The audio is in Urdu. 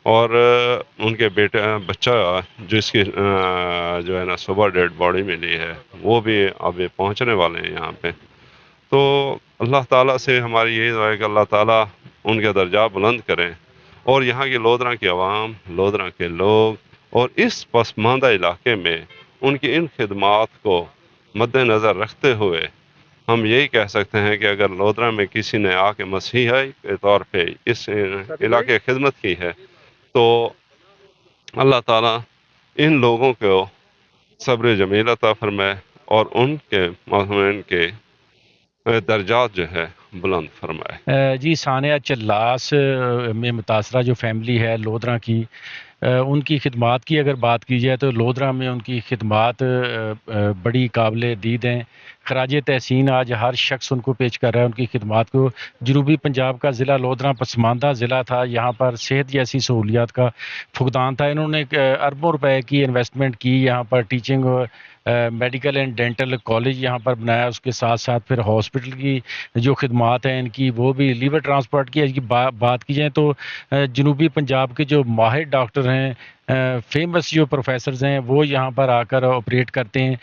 اور ان کے بچہ جس کی جو ہے نا صبح ڈیڈ باڈی ملی ہے، وہ بھی ابھی پہنچنے والے ہیں یہاں پہ. تو اللہ تعالیٰ سے ہماری یہی دعا ہے کہ اللہ تعالیٰ ان کے درجات بلند کریں، اور یہاں کی لودھرا کی عوام، لودھرا کے لوگ، اور اس پسماندہ علاقے میں ان کی ان خدمات کو مد نظر رکھتے ہوئے ہم یہی کہہ سکتے ہیں کہ اگر لودھرا میں کسی نے آ کے مسیحی کے طور پہ اس علاقے کی خدمت کی ہے تو اللہ تعالیٰ ان لوگوں کو صبر جمیل عطا فرمائے اور ان کے مضمون کے درجات جو ہے بلند فرمائے. جی، ثانیہ چلاس میں متاثرہ جو فیملی ہے لودھرا کی، ان کی خدمات کی اگر بات کی جائے تو لودھرا میں ان کی خدمات بڑی قابل دید ہیں. خراج تحسین آج ہر شخص ان کو پیش کر رہا ہے ان کی خدمات کو. جنوبی پنجاب کا ضلع لودھرا پسماندہ ضلع تھا، یہاں پر صحت جیسی سہولیات کا فقدان تھا. انہوں نے اربوں روپے کی انویسٹمنٹ کی، یہاں پر teaching medical and dental college یہاں پر بنایا. اس کے ساتھ ساتھ پھر ہاسپٹل کی جو خدمات ہیں ان کی، وہ بھی لیور ٹرانسپورٹ کی بات کی جائے تو جنوبی پنجاب کے جو ماہر ڈاکٹر ہیں، فیمس جو پروفیسرز ہیں، وہ یہاں پر آ کر آپریٹ کرتے ہیں.